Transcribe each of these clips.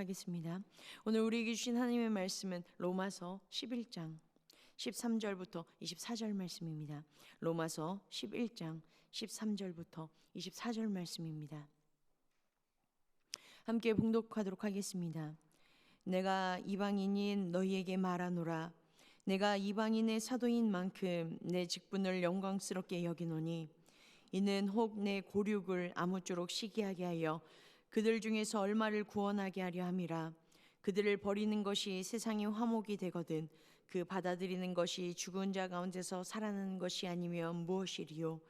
하겠습니다. 오늘 우리에게 주신 하나님의 말씀은 로마서 11장 13절부터 24절 말씀입니다. 로마서 11장 13절부터 24절 말씀입니다. 함께 봉독하도록 하겠습니다. 내가 이방인인 너희에게 말하노라. 내가 이방인의 사도인 만큼 내 직분을 영광스럽게 여기노니 이는 혹 내 고륙을 아무쪼록 시기하게 하여 그들 중에서 얼마를 구원하게 하려 함이라. 그들을 버리는 것이 세상의 화목이 되거든 그 받아들이는 것이 죽은 자 가운데서 살아나는 것이 아니면 무엇이리요.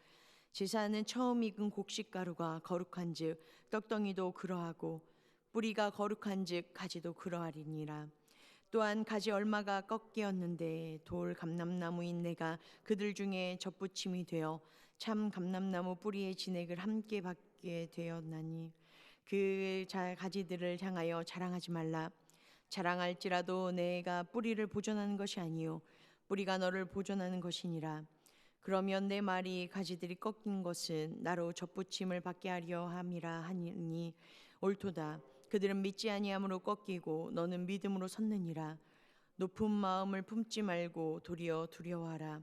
제사는 처음 익은 곡식가루가 거룩한즉 떡덩이도 그러하고 뿌리가 거룩한즉 가지도 그러하리니라. 또한 가지 얼마가 꺾이었는데 돌 감람나무인 내가 그들 중에 접붙임이 되어 참 감람나무 뿌리의 진액을 함께 받게 되었나니 그 가지들을 향하여 자랑하지 말라. 자랑할지라도 내가 뿌리를 보존하는 것이 아니요 뿌리가 너를 보존하는 것이니라. 그러면 내 말이 가지들이 꺾인 것은 나로 접붙임을 받게 하려 함이라 하니 옳도다. 그들은 믿지 아니함으로 꺾이고 너는 믿음으로 섰느니라. 높은 마음을 품지 말고 도리어 두려워하라.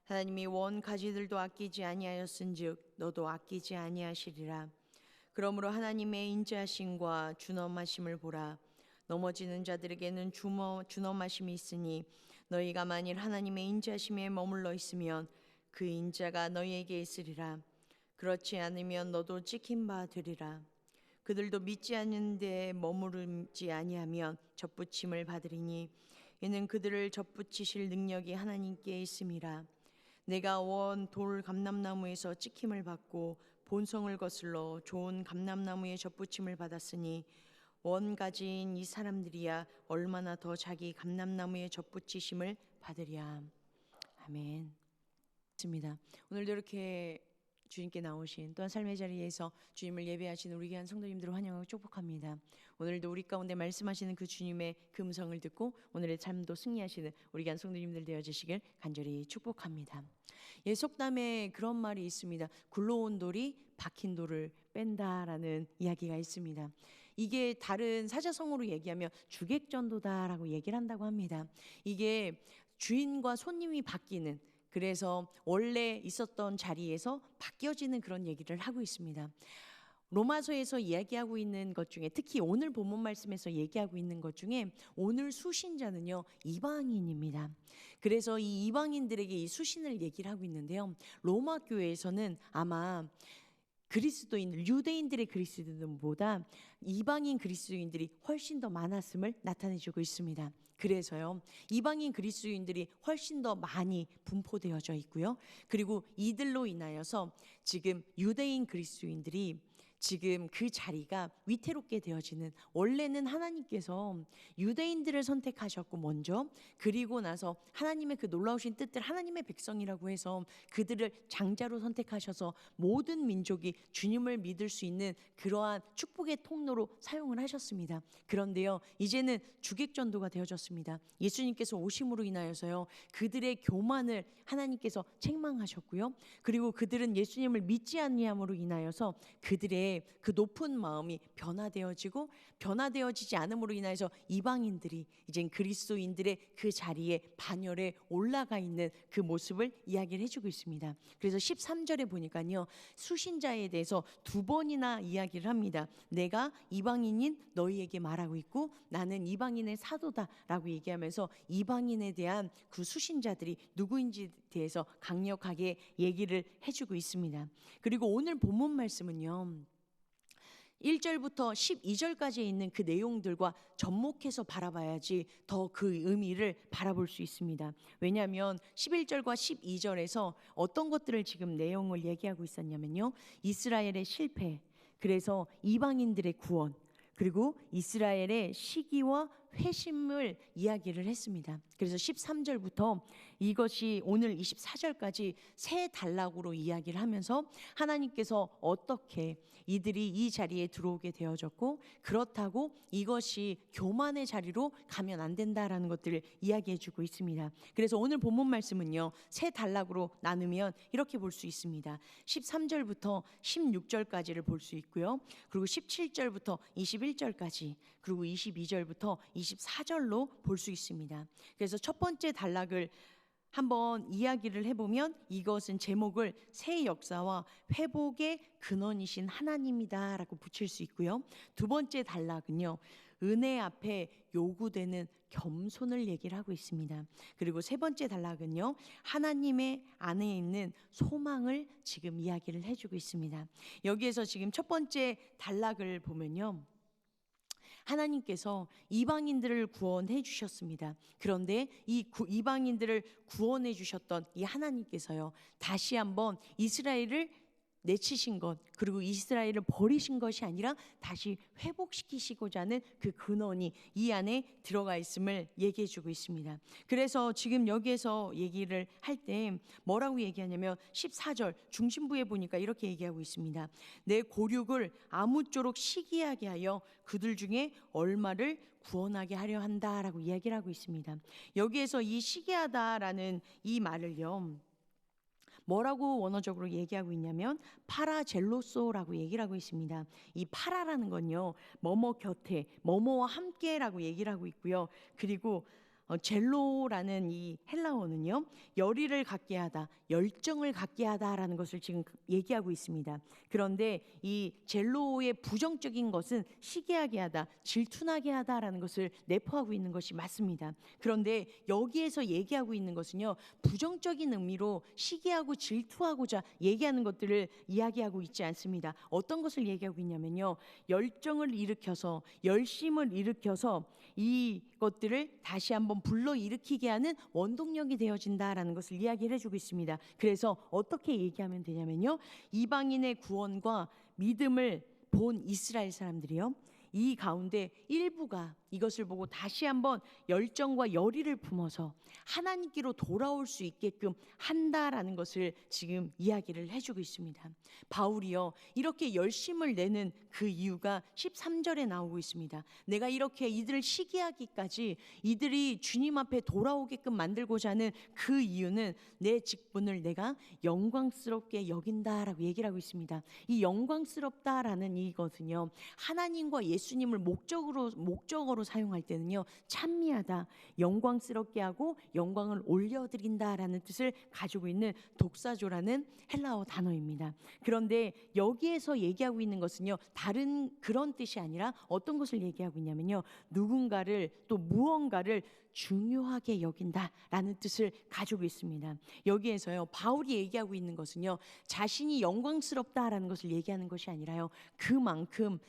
하나님이 원 가지들도 아끼지 아니하였은즉 너도 아끼지 아니하시리라. 그러므로 하나님의 인자하심과 준엄하심을 보라. 넘어지는 자들에게는 준엄하심이 있으니 너희가 만일 하나님의 인자하심에 머물러 있으면 그 인자가 너희에게 있으리라. 그렇지 않으면 너도 찍힌 바 되리라. 그들도 믿지 않는데 머무르지 아니하면 접붙임을 받으리니 이는 그들을 접붙이실 능력이 하나님께 있음이라. 내가 원 돌 감람나무에서 찍힘을 받고 본성을 거슬러 좋은 감람나무에 접붙임을 받았으니 원 가지인 이 사람들이야 얼마나 더 자기 감람나무에 접붙이심을 받으랴. 아멘. 맞습니다. 오늘도 이렇게 주님께 나오신 또한 삶의 자리에서 주님을 예배하시는 우리 귀한 성도님들을 환영하고 축복합니다. 오늘도 우리 가운데 말씀하시는 그 주님의 그 음성을 듣고 오늘의 삶도 승리하시는 우리 귀한 성도님들 되어주시길 간절히 축복합니다. 예, 속담에 그런 말이 있습니다. 굴러온 돌이 박힌 돌을 뺀다라는 이야기가 있습니다. 이게 다른 사자성어로 얘기하면 주객전도다라고 얘기를 한다고 합니다. 이게 주인과 손님이 바뀌는, 그래서 원래 있었던 자리에서 바뀌어지는 그런 얘기를 하고 있습니다. 로마서에서 이야기하고 있는 것 중에 특히 오늘 본문 말씀에서 얘기하고 있는 것 중에 오늘 수신자는요 이방인입니다. 그래서 이 이방인들에게 이 수신을 얘기를 하고 있는데요. 로마 교회에서는 아마 그리스도인, 유대인들의 그리스도인보다 이방인 그리스도인들이 훨씬 더 많았음을 나타내주고 있습니다. 그래서요 이방인 그리스도인들이 훨씬 더 많이 분포되어져 있고요. 그리고 이들로 인하여서 지금 유대인 그리스도인들이 지금 그 자리가 위태롭게 되어지는, 원래는 하나님께서 유대인들을 선택하셨고 먼저, 그리고 나서 하나님의 그 놀라우신 뜻들, 하나님의 백성이라고 해서 그들을 장자로 선택하셔서 모든 민족이 주님을 믿을 수 있는 그러한 축복의 통로로 사용을 하셨습니다. 그런데요 이제는 주객전도가 되어졌습니다. 예수님께서 오심으로 인하여서요 그들의 교만을 하나님께서 책망하셨고요. 그리고 그들은 예수님을 믿지 아니함으로 인하여서 그들의 그 높은 마음이 변화되어지지 않음으로 인해서 이방인들이 이젠 그리스도인들의 그 자리에 반열에 올라가 있는 그 모습을 이야기를 해주고 있습니다. 그래서 13절에 보니까요 수신자에 대해서 두 번이나 이야기를 합니다. 내가 이방인인 너희에게 말하고 있고 나는 이방인의 사도다라고 얘기하면서 이방인에 대한 그 수신자들이 누구인지에 대해서 강력하게 얘기를 해주고 있습니다. 그리고 오늘 본문 말씀은요 1절부터 12절까지 있는 그 내용들과 접목해서 바라봐야지 더 그 의미를 바라볼 수 있습니다. 왜냐하면 11절과 12절에서 어떤 것들을 지금 내용을 얘기하고 있었냐면요 이스라엘의 실패, 그래서 이방인들의 구원, 그리고 이스라엘의 시기와 회심을 이야기를 했습니다. 그래서 13절부터 이것이 오늘 24절까지 새 단락으로 이야기를 하면서 하나님께서 어떻게 이들이 이 자리에 들어오게 되어졌고, 그렇다고 이것이 교만의 자리로 가면 안 된다라는 것들을 이야기해 주고 있습니다. 그래서 오늘 본문 말씀은요, 세 단락으로 나누면 이렇게 볼 수 있습니다. 13절부터 16절까지를 볼 수 있고요, 그리고 17절부터 21절까지, 그리고 22절부터 24절로 볼 수 있습니다. 그래서 첫 번째 단락을 한번 이야기를 해보면, 이것은 제목을 새 역사와 회복의 근원이신 하나님이다 라고 붙일 수 있고요, 두 번째 단락은요, 은혜 앞에 요구되는 겸손을 얘기를 하고 있습니다. 그리고 세 번째 단락은요, 하나님의 안에 있는 소망을 지금 이야기를 해주고 있습니다. 여기에서 지금 첫 번째 단락을 보면요, 하나님께서 이방인들을 구원해 주셨습니다. 그런데 이 이방인들을 구원해 주셨던 이 하나님께서요, 다시 한번 이스라엘을 내치신 것, 그리고 이스라엘을 버리신 것이 아니라 다시 회복시키시고자 하는 그 근원이 이 안에 들어가 있음을 얘기해 주고 있습니다. 그래서 지금 여기에서 얘기를 할 때 뭐라고 얘기하냐면, 14절 중심부에 보니까 이렇게 얘기하고 있습니다. 내 고륙을 아무쪼록 시기하게 하여 그들 중에 얼마를 구원하게 하려 한다라고 이야기를 하고 있습니다. 여기에서 이 시기하다라는 이 말을요, 뭐라고 원어적으로 얘기하고 있냐면 파라젤로소라고 얘기를 하고 있습니다. 이 파라라는 건요, 뭐뭐 곁에, 뭐뭐와 함께라고 얘기를 하고 있고요, 그리고 젤로라는 이 헬라어는요, 열의를 갖게 하다, 열정을 갖게 하다라는 것을 지금 얘기하고 있습니다. 그런데 이 젤로의 부정적인 것은 시기하게 하다, 질투나게 하다라는 것을 내포하고 있는 것이 맞습니다. 그런데 여기에서 얘기하고 있는 것은요, 부정적인 의미로 시기하고 질투하고자 얘기하는 것들을 이야기하고 있지 않습니다. 어떤 것을 얘기하고 있냐면요, 열정을 일으켜서, 열심을 일으켜서 이것들을 다시 한번 불러일으키게 하는 원동력이 되어진다라는 것을 이야기를 해주고 있습니다. 그래서 어떻게 얘기하면 되냐면요, 이방인의 구원과 믿음을 본 이스라엘 사람들이요, 이 가운데 일부가 이것을 보고 다시 한번 열정과 열의를 품어서 하나님께로 돌아올 수 있게끔 한다라는 것을 지금 이야기를 해주고 있습니다. 바울이요, 이렇게 열심을 내는 그 이유가 13절에 나오고 있습니다. 내가 이렇게 이들을 시기하기까지 이들이 주님 앞에 돌아오게끔 만들고자 하는 그 이유는 내 직분을 내가 영광스럽게 여긴다라고 얘기를 하고 있습니다. 이 영광스럽다라는 이것은요, 하나님과 예수님을 목적어로 사용할 때는요, 찬미하다, 영광스럽게 하고 영광을 올려드린다라는 뜻을 가지고 있는 독사조라는 헬라어 단어입니다. 그런데 여기에서 얘기하고 있는 것은요, 다른 그런 뜻이 아니라 어떤 것을 얘기하고 있냐면요, 누군가를, 또 무언가를 중요하게 여긴다라는 뜻을 가지고 있습니다. 여기에서요, 바울이 얘기하고 있는 것은요, 자신이 영광스럽다라는 것을 얘기하는 것이 아니라요, 그만큼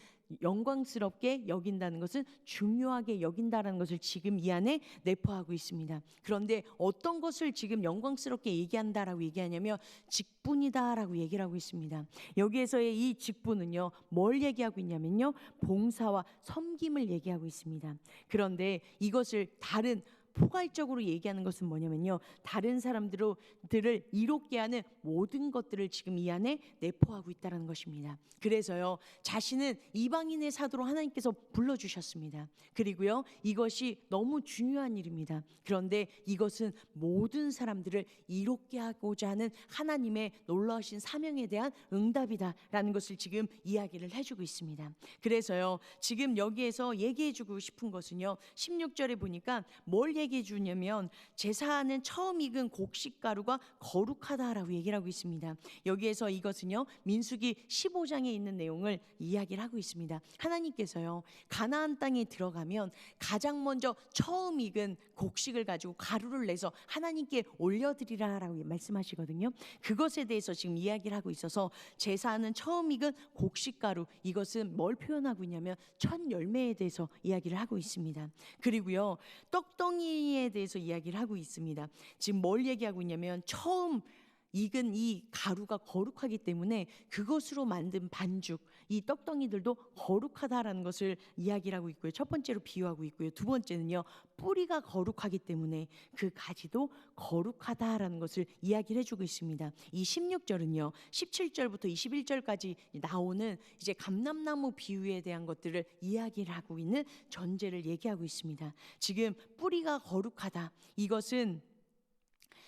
영광스럽게 여긴다는 것은 중요하게 여긴다라는 것을 지금 이 안에 내포하고 있습니다. 그런데 어떤 것을 지금 영광스럽게 얘기한다라고 얘기하냐면 직분이다라고 얘기를 하고 있습니다. 여기에서의 이 직분은요, 뭘 얘기하고 있냐면요, 봉사와 섬김을 얘기하고 있습니다. 그런데 이것을 다른 포괄적으로 얘기하는 것은 뭐냐면요, 다른 사람들을 이롭게 하는 모든 것들을 지금 이 안에 내포하고 있다는 것입니다. 그래서요, 자신은 이방인의 사도로 하나님께서 불러주셨습니다. 그리고요, 이것이 너무 중요한 일입니다. 그런데 이것은 모든 사람들을 이롭게 하고자 하는 하나님의 놀라우신 사명에 대한 응답이다라는 것을 지금 이야기를 해주고 있습니다. 그래서요, 지금 여기에서 얘기해주고 싶은 것은요, 16절에 보니까 뭘 얘기해 주냐면 제사하는 처음 익은 곡식가루가 거룩하다라고 얘기를 하고 있습니다. 여기에서 이것은요, 민수기 15장에 있는 내용을 이야기를 하고 있습니다. 하나님께서요, 가나안 땅에 들어가면 가장 먼저 처음 익은 곡식을 가지고 가루를 내서 하나님께 올려드리라라고 말씀하시거든요. 그것에 대해서 지금 이야기를 하고 있어서 제사하는 처음 익은 곡식가루, 이것은 뭘 표현하고 있냐면 첫 열매에 대해서 이야기를 하고 있습니다. 그리고요, 떡덩이에 대해서 이야기를 하고 있습니다. 지금 뭘 얘기하고 있냐면 처음 익은 이 가루가 거룩하기 때문에 그것으로 만든 반죽, 이 떡덩이들도 거룩하다라는 것을 이야기를 하고 있고요. 첫 번째로 비유하고 있고요. 두 번째는요, 뿌리가 거룩하기 때문에 그 가지도 거룩하다라는 것을 이야기를 해주고 있습니다. 이 16절은요, 17절부터 21절까지 나오는 이제 감람나무 비유에 대한 것들을 이야기를 하고 있는 전제를 얘기하고 있습니다. 지금 뿌리가 거룩하다, 이것은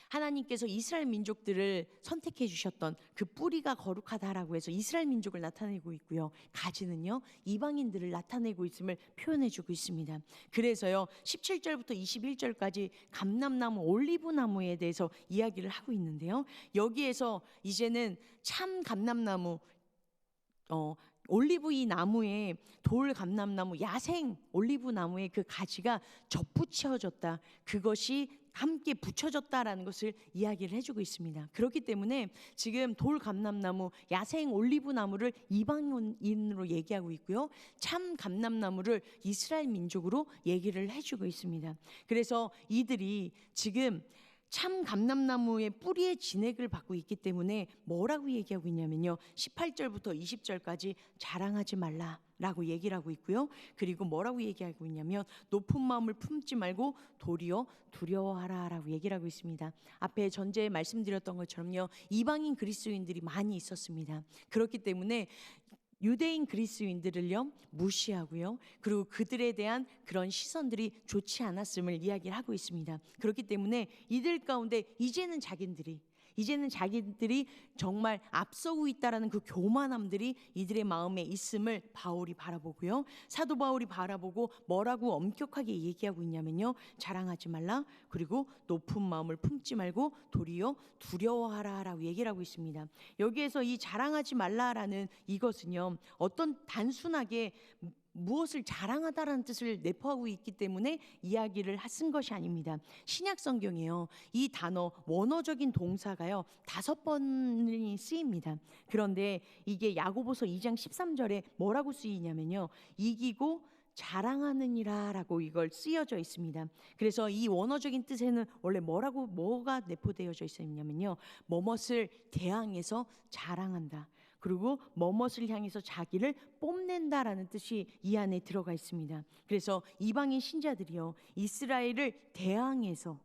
하나님께서 이스라엘 민족들을 선택해 주셨던 그 뿌리가 거룩하다라고 해서 이스라엘 민족을 나타내고 있고요. 가지는요, 이방인들을 나타내고 있음을 표현해 주고 있습니다. 그래서요, 17절부터 21절까지 감람나무, 올리브나무에 대해서 이야기를 하고 있는데요. 여기에서 이제는 참 감람나무, 올리브 이 나무에, 돌 감람나무, 야생 올리브 나무에 그 가지가 접붙여졌다, 그것이 함께 붙여졌다라는 것을 이야기를 해주고 있습니다. 그렇기 때문에 지금 돌 감람나무, 야생 올리브 나무를 이방인으로 얘기하고 있고요, 참 감람나무를 이스라엘 민족으로 얘기를 해주고 있습니다. 그래서 이들이 지금 참 감람나무의 뿌리의 진액을 받고 있기 때문에 뭐라고 얘기하고 있냐면요, 18절부터 20절까지 자랑하지 말라라고 얘기를 하고 있고요. 그리고 뭐라고 얘기하고 있냐면 높은 마음을 품지 말고 도리어 두려워하라라고 얘기를 하고 있습니다. 앞에 전제에 말씀드렸던 것처럼요, 이방인 그리스도인들이 많이 있었습니다. 그렇기 때문에 유대인 그리스도인들을요 무시하고요, 그리고 그들에 대한 그런 시선들이 좋지 않았음을 이야기를 하고 있습니다. 그렇기 때문에 이들 가운데 이제는 자기들이 정말 앞서고 있다라는 그 교만함들이 이들의 마음에 있음을 바울이 바라보고요, 사도 바울이 바라보고 뭐라고 엄격하게 얘기하고 있냐면요, 자랑하지 말라, 그리고 높은 마음을 품지 말고 도리어 두려워하라라고 얘기를 하고 있습니다. 여기에서 이 자랑하지 말라라는 이것은요, 어떤 단순하게 무엇을 자랑하다라는 뜻을 내포하고 있기 때문에 이야기를 쓴 것이 아닙니다. 신약 성경에요, 이 단어, 원어적인 동사가요 5번이 쓰입니다. 그런데 이게 야고보서 2장 13절에 뭐라고 쓰이냐면요, 이기고 자랑하느니라 라고 이걸 쓰여져 있습니다. 그래서 이 원어적인 뜻에는 원래 뭐가 내포되어져 있었냐면요, 뭐뭇을 대항해서 자랑한다, 그리고 뭐뭇을 향해서 자기를 뽐낸다라는 뜻이 이 안에 들어가 있습니다. 그래서 이방인 신자들이요, 이스라엘을 대항해서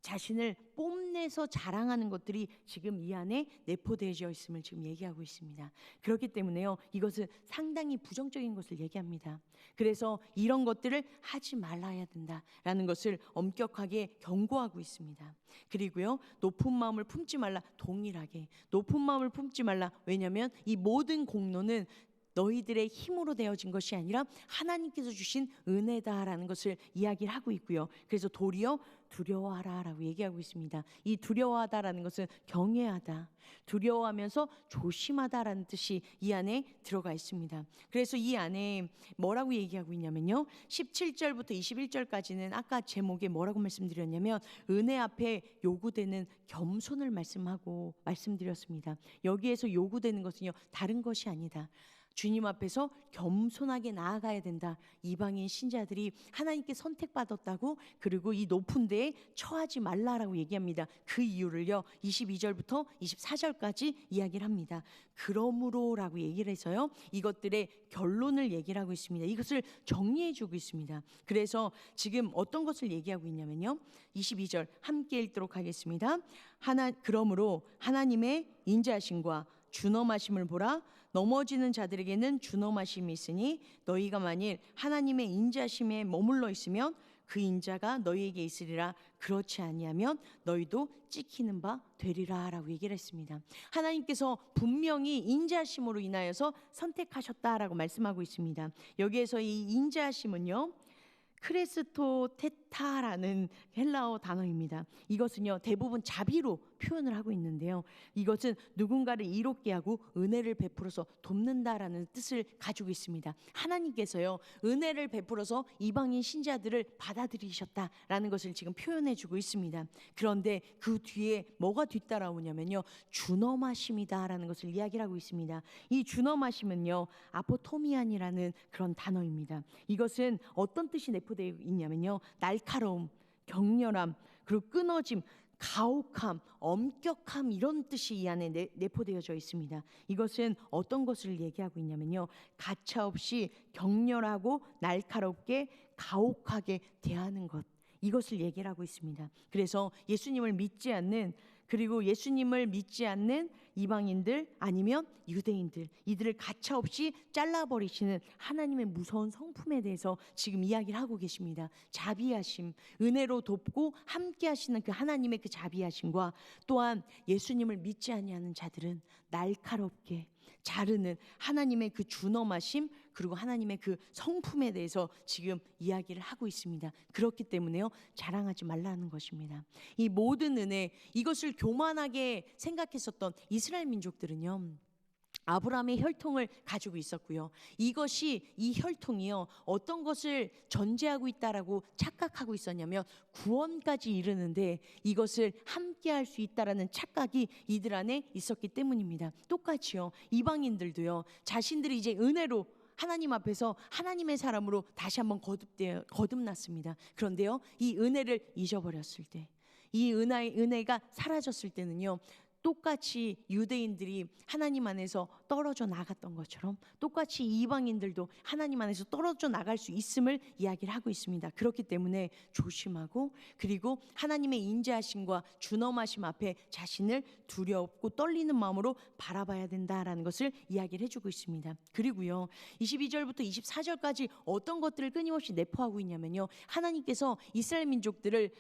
자신을 뽐내서 자랑하는 것들이 지금 이 안에 내포되어져 있음을 지금 얘기하고 있습니다. 그렇기 때문에요, 이것은 상당히 부정적인 것을 얘기합니다. 그래서 이런 것들을 하지 말아야 된다라는 것을 엄격하게 경고하고 있습니다. 그리고요, 높은 마음을 품지 말라, 동일하게 높은 마음을 품지 말라. 왜냐하면 이 모든 공로는 너희들의 힘으로 되어진 것이 아니라 하나님께서 주신 은혜다라는 것을 이야기를 하고 있고요. 그래서 도리어 두려워하라라고 얘기하고 있습니다. 이 두려워하다라는 것은 경외하다, 두려워하면서 조심하다라는 뜻이 이 안에 들어가 있습니다. 그래서 이 안에 뭐라고 얘기하고 있냐면요, 17절부터 21절까지는 아까 제목에 뭐라고 말씀드렸냐면 은혜 앞에 요구되는 겸손을 말씀드렸습니다. 여기에서 요구되는 것은요, 다른 것이 아니다, 주님 앞에서 겸손하게 나아가야 된다. 이방인 신자들이 하나님께 선택받았다고, 그리고 이 높은 데에 처하지 말라라고 얘기합니다. 그 이유를요 22절부터 24절까지 이야기를 합니다. 그러므로라고 얘기를 해서요, 이것들의 결론을 얘기를 하고 있습니다. 이것을 정리해 주고 있습니다. 그래서 지금 어떤 것을 얘기하고 있냐면요, 22절 함께 읽도록 하겠습니다. 그러므로 하나님의 인자하심과 준엄하심을 보라. 넘어지는 자들에게는 준엄하심이 있으니 너희가 만일 하나님의 인자심에 머물러 있으면 그 인자가 너희에게 있으리라. 그렇지 아니하면 너희도 찍히는 바 되리라 라고 얘기를 했습니다. 하나님께서 분명히 인자심으로 인하여서 선택하셨다라고 말씀하고 있습니다. 여기에서 이 인자심은요, 크레스토테타라는 헬라어 단어입니다. 이것은요 대부분 자비로 표현을 하고 있는데요, 이것은 누군가를 이롭게 하고 은혜를 베풀어서 돕는다라는 뜻을 가지고 있습니다. 하나님께서요 은혜를 베풀어서 이방인 신자들을 받아들이셨다라는 것을 지금 표현해주고 있습니다. 그런데 그 뒤에 뭐가 뒤따라오냐면요, 준엄하심이다라는 것을 이야기를 하고 있습니다. 이 준엄하심은요 아포토미안이라는 그런 단어입니다. 이것은 어떤 뜻이 내포되어 있냐면요, 날카로움, 격렬함, 그리고 끊어짐, 가혹함, 엄격함 이런 뜻이 이 안에 내포되어져 있습니다. 이것은 어떤 것을 얘기하고 있냐면요, 가차없이 격렬하고 날카롭게 가혹하게 대하는 것, 이것을 얘기를 하고 있습니다. 그래서 예수님을 믿지 않는, 그리고 예수님을 믿지 않는 이방인들 아니면 유대인들, 이들을 가차없이 잘라버리시는 하나님의 무서운 성품에 대해서 지금 이야기를 하고 계십니다. 자비하심, 은혜로 돕고 함께 하시는 그 하나님의 그 자비하심과, 또한 예수님을 믿지 아니하는 자들은 날카롭게 자르는 하나님의 그 준엄하심, 그리고 하나님의 그 성품에 대해서 지금 이야기를 하고 있습니다. 그렇기 때문에요, 자랑하지 말라는 것입니다. 이 모든 은혜, 이것을 교만하게 생각했었던 이스라엘 민족들은요, 아브라함의 혈통을 가지고 있었고요, 이것이, 이 혈통이요, 어떤 것을 전제하고 있다라고 착각하고 있었냐면 구원까지 이르는데 이것을 함께 할 수 있다라는 착각이 이들 안에 있었기 때문입니다. 똑같이요, 이방인들도요, 자신들이 이제 은혜로 하나님 앞에서 하나님의 사람으로 다시 한번 거듭났습니다. 그런데요, 이 은혜를 잊어버렸을 때, 이 은혜가 사라졌을 때는요, 똑같이 유대인들이 하나님 안에서 떨어져 나갔던 것처럼 똑같이 이방인들도 하나님 안에서 떨어져 나갈 수 있음을 이야기를 하고 있습니다. 그렇기 때문에 조심하고, 그리고 하나님의 인자하심과 준엄하심 앞에 자신을 두렵고 떨리는 마음으로 바라봐야 된다라는 것을 이야기를 해주고 있습니다. 그리고요, 22절부터 24절까지 어떤 것들을 끊임없이 내포하고 있냐면요, 하나님께서 이스라엘 민족들을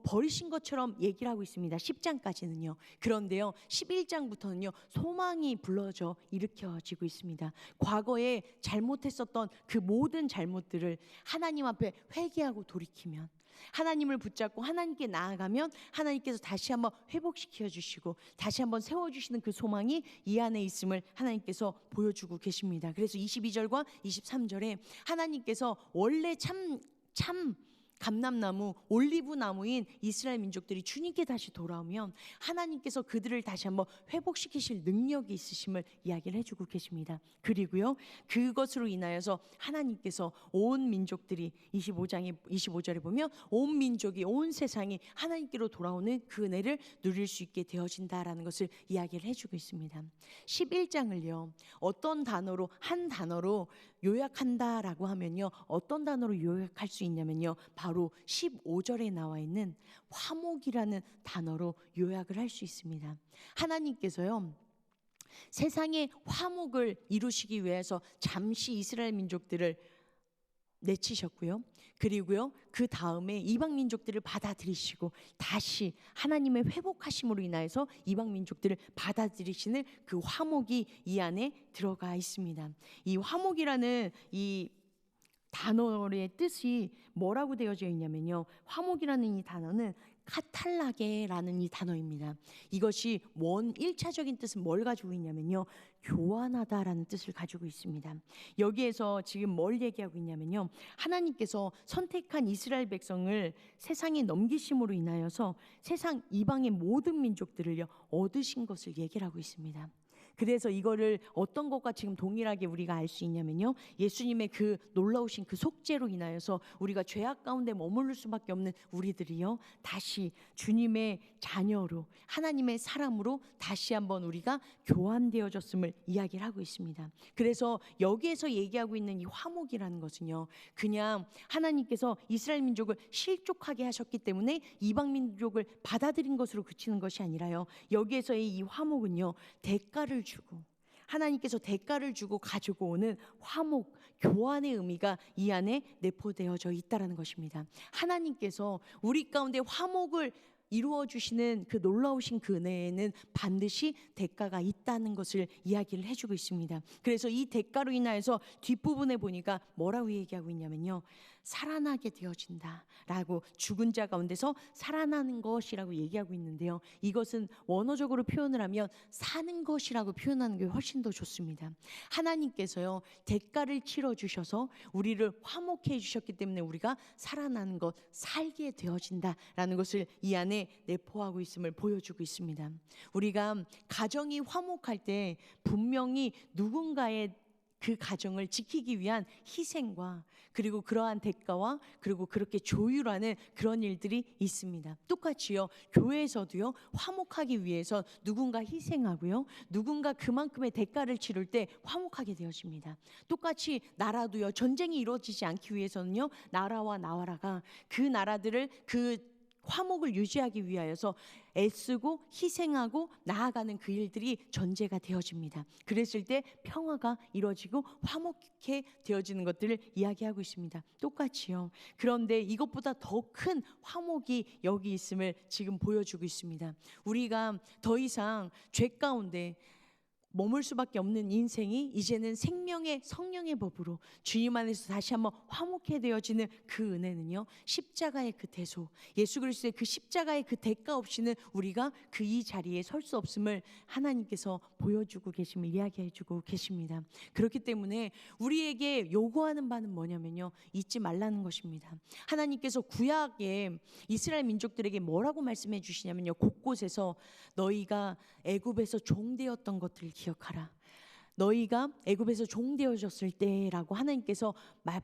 버리신 것처럼 얘기를 하고 있습니다. 10장까지는요. 그런데 11장부터는요 소망이 불러져 일으켜지고 있습니다. 과거에 잘못했었던 그 모든 잘못들을 하나님 앞에 회개하고 돌이키면, 하나님을 붙잡고 하나님께 나아가면 하나님께서 다시 한번 회복시켜 주시고 다시 한번 세워주시는 그 소망이 이 안에 있음을 하나님께서 보여주고 계십니다. 그래서 22절과 23절에 하나님께서 원래 참 감람나무, 올리브나무인 이스라엘 민족들이 주님께 다시 돌아오면 하나님께서 그들을 다시 한번 회복시키실 능력이 있으심을 이야기를 해주고 계십니다. 그리고요, 그것으로 인하여서 하나님께서 온 민족들이 25절에 보면 온 민족이, 온 세상이 하나님께로 돌아오는 그 은혜를 누릴 수 있게 되어진다라는 것을 이야기를 해주고 있습니다. 11장을요 어떤 단어로, 한 단어로 요약한다라고 하면요, 어떤 단어로 요약할 수 있냐면요, 바로 15절에 나와 있는 화목이라는 단어로 요약을 할 수 있습니다. 하나님께서요 세상의 화목을 이루시기 위해서 잠시 이스라엘 민족들을 내치셨고요, 그리고요 그 다음에 이방 민족들을 받아들이시고 다시 하나님의 회복하심으로 인하여서 이방 민족들을 받아들이시는 그 화목이 이 안에 들어가 있습니다. 이 화목이라는 이 단어의 뜻이 뭐라고 되어져 있냐면요, 화목이라는 이 단어는 카탈라게라는 이 단어입니다. 이것이 1차적인 뜻은 뭘 가지고 있냐면요, 교환하다라는 뜻을 가지고 있습니다. 여기에서 지금 뭘 얘기하고 있냐면요, 하나님께서 선택한 이스라엘 백성을 세상에 넘기심으로 인하여서 세상 이방의 모든 민족들을요 얻으신 것을 얘기를 하고 있습니다. 그래서 이거를 어떤 것과 지금 동일하게 우리가 알 수 있냐면요, 예수님의 그 놀라우신 그 속죄로 인하여서 우리가 죄악 가운데 머무를 수밖에 없는 우리들이요 다시 주님의 자녀로, 하나님의 사람으로 다시 한번 우리가 교환되어졌음을 이야기를 하고 있습니다. 그래서 여기에서 얘기하고 있는 이 화목이라는 것은요, 그냥 하나님께서 이스라엘 민족을 실족하게 하셨기 때문에 이방 민족을 받아들인 것으로 그치는 것이 아니라요, 여기에서의 이 화목은요 대가를 주고, 하나님께서 대가를 주고 가지고 오는 화목, 교환의 의미가 이 안에 내포되어져 있다는 것입니다. 하나님께서 우리 가운데 화목을 이루어 주시는 그 놀라우신 그 은혜에는 반드시 대가가 있다는 것을 이야기를 해주고 있습니다. 그래서 이 대가로 인하여서 뒷부분에 보니까 뭐라고 얘기하고 있냐면요, 살아나게 되어진다라고, 죽은 자 가운데서 살아나는 것이라고 얘기하고 있는데요, 이것은 원어적으로 표현을 하면 사는 것이라고 표현하는 게 훨씬 더 좋습니다. 하나님께서요 대가를 치러 주셔서 우리를 화목해 주셨기 때문에 우리가 살아나는 것, 살게 되어진다라는 것을 이 안에 내포하고 있음을 보여주고 있습니다. 우리가 가정이 화목할 때 분명히 누군가의 그 가정을 지키기 위한 희생과 그리고 그러한 대가와 그리고 그렇게 조율하는 그런 일들이 있습니다. 똑같이요, 교회에서도요, 화목하기 위해서 누군가 희생하고요, 누군가 그만큼의 대가를 치를 때 화목하게 되어집니다. 똑같이 나라도요, 전쟁이 이루어지지 않기 위해서는요, 나라와 나라가 그 나라들을 그 화목을 유지하기 위하여서 애쓰고 희생하고 나아가는 그 일들이 전제가 되어집니다. 그랬을 때 평화가 이루어지고 화목해 되어지는 것들을 이야기하고 있습니다. 똑같이요. 그런데 이것보다 더 큰 화목이 여기 있음을 지금 보여주고 있습니다. 우리가 더 이상 죄 가운데 머물 수밖에 없는 인생이 이제는 생명의 성령의 법으로 주님 안에서 다시 한번 화목해 되어지는 그 은혜는요, 십자가의 그 대소, 예수 그리스도의 그 십자가의 그 대가 없이는 우리가 그 이 자리에 설 수 없음을 하나님께서 보여주고 계심을 이야기해주고 계십니다. 그렇기 때문에 우리에게 요구하는 바는 뭐냐면요, 잊지 말라는 것입니다. 하나님께서 구약에 이스라엘 민족들에게 뭐라고 말씀해 주시냐면요, 곳곳에서 너희가 애굽에서 종되었던 것들을 기억하라. 너희가 애굽에서 종되어졌을 때라고 하나님께서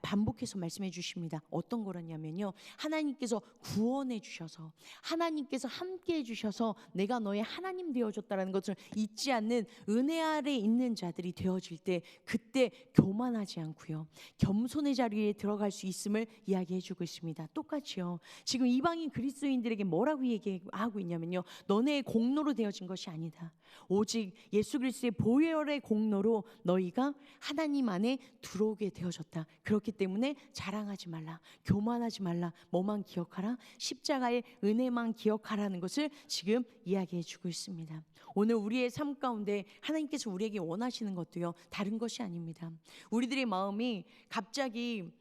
반복해서 말씀해 주십니다. 어떤 거라냐면요, 하나님께서 구원해 주셔서, 하나님께서 함께 해주셔서 내가 너의 하나님 되어줬다라는 것을 잊지 않는 은혜 아래 있는 자들이 되어질 때, 그때 교만하지 않고요, 겸손의 자리에 들어갈 수 있음을 이야기해 주고 있습니다. 똑같이요, 지금 이방인 그리스도인들에게 뭐라고 얘기하고 있냐면요, 너네의 공로로 되어진 것이 아니다. 오직 예수 그리스도의 보혈의 공로로 너희가 하나님 안에 들어오게 되어졌다. 그렇기 때문에 자랑하지 말라, 교만하지 말라, 뭐만 기억하라, 십자가의 은혜만 기억하라는 것을 지금 이야기해 주고 있습니다. 오늘 우리의 삶 가운데 하나님께서 우리에게 원하시는 것도요, 다른 것이 아닙니다. 우리들의 마음이 갑자기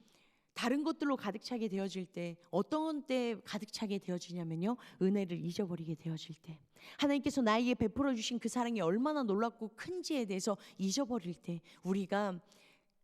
다른 것들로 가득 차게 되어질 때, 어떤 때 가득 차게 되어지냐면요, 은혜를 잊어버리게 되어질 때, 하나님께서 나에게 베풀어 주신 그 사랑이 얼마나 놀랍고 큰지에 대해서 잊어버릴 때 우리가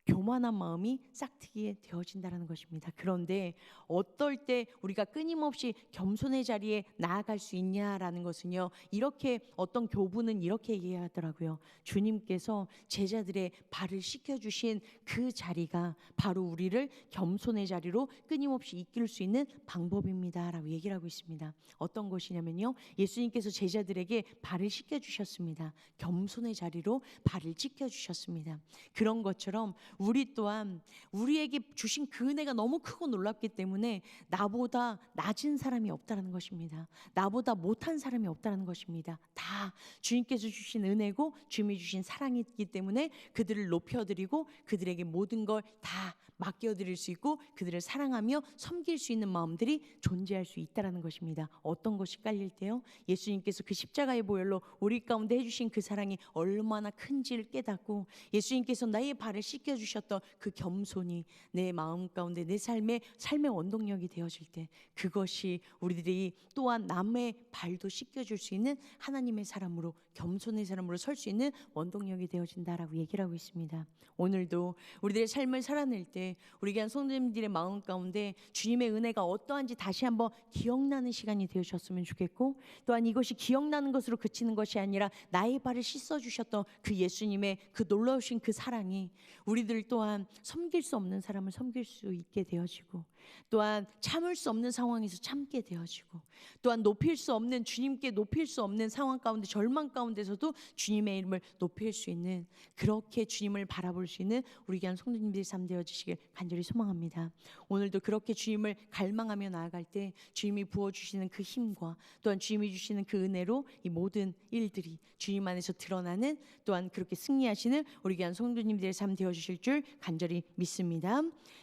교만한 마음이 싹트게 되어진다는 것입니다. 그런데 어떨 때 우리가 끊임없이 겸손의 자리에 나아갈 수 있냐라는 것은요, 이렇게 어떤 교부는 이렇게 얘기하더라고요. 주님께서 제자들의 발을 씻겨주신 그 자리가 바로 우리를 겸손의 자리로 끊임없이 이끌 수 있는 방법입니다 라고 얘기를 하고 있습니다. 어떤 것이냐면요, 예수님께서 제자들에게 발을 씻겨주셨습니다. 겸손의 자리로 발을 씻겨주셨습니다. 그런 것처럼 우리 또한 우리에게 주신 그 은혜가 너무 크고 놀랍기 때문에 나보다 낮은 사람이 없다는 것입니다. 나보다 못한 사람이 없다는 것입니다. 다 주님께서 주신 은혜고 주님이 주신 사랑이 있기 때문에 그들을 높여드리고 그들에게 모든 걸 다 맡겨드릴 수 있고 그들을 사랑하며 섬길 수 있는 마음들이 존재할 수 있다는 것입니다. 어떤 것이 깔릴 때요, 예수님께서 그 십자가의 보혈로 우리 가운데 해주신 그 사랑이 얼마나 큰지를 깨닫고 예수님께서 나의 발을 씻겨주셨던 그 겸손이 내 마음 가운데 내 삶의 원동력이 되어질 때, 그것이 우리들이 또한 남의 발도 씻겨줄 수 있는 하나님의 사람으로, 겸손의 사람으로 설 수 있는 원동력이 되어진다라고 얘기를 하고 있습니다. 오늘도 우리들의 삶을 살아낼 때 우리 귀한 성도님들의 마음 가운데 주님의 은혜가 어떠한지 다시 한번 기억나는 시간이 되셨으면 좋겠고, 또한 이것이 기억나는 것으로 그치는 것이 아니라 나의 발을 씻어주셨던 그 예수님의 그 놀라우신 그 사랑이 우리들 또한 섬길 수 없는 사람을 섬길 수 있게 되어지고, 또한 참을 수 없는 상황에서 참게 되어지고, 또한 높일 수 없는, 주님께 높일 수 없는 상황 가운데, 절망 가운데서도 주님의 이름을 높일 수 있는, 그렇게 주님을 바라볼 수 있는 우리 귀한 성도님들의 삶 되어지시길 간절히 소망합니다. 오늘도 그렇게 주님을 갈망하며 나아갈 때 주님이 부어주시는 그 힘과 또한 주님이 주시는 그 은혜로 이 모든 일들이 주님 안에서 드러나는, 또한 그렇게 승리하시는 우리 귀한 성도님들의 삶 되어주실 줄 간절히 믿습니다.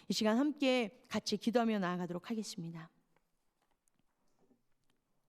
이 시간 함께 같이 기도하며 나아가도록 하겠습니다.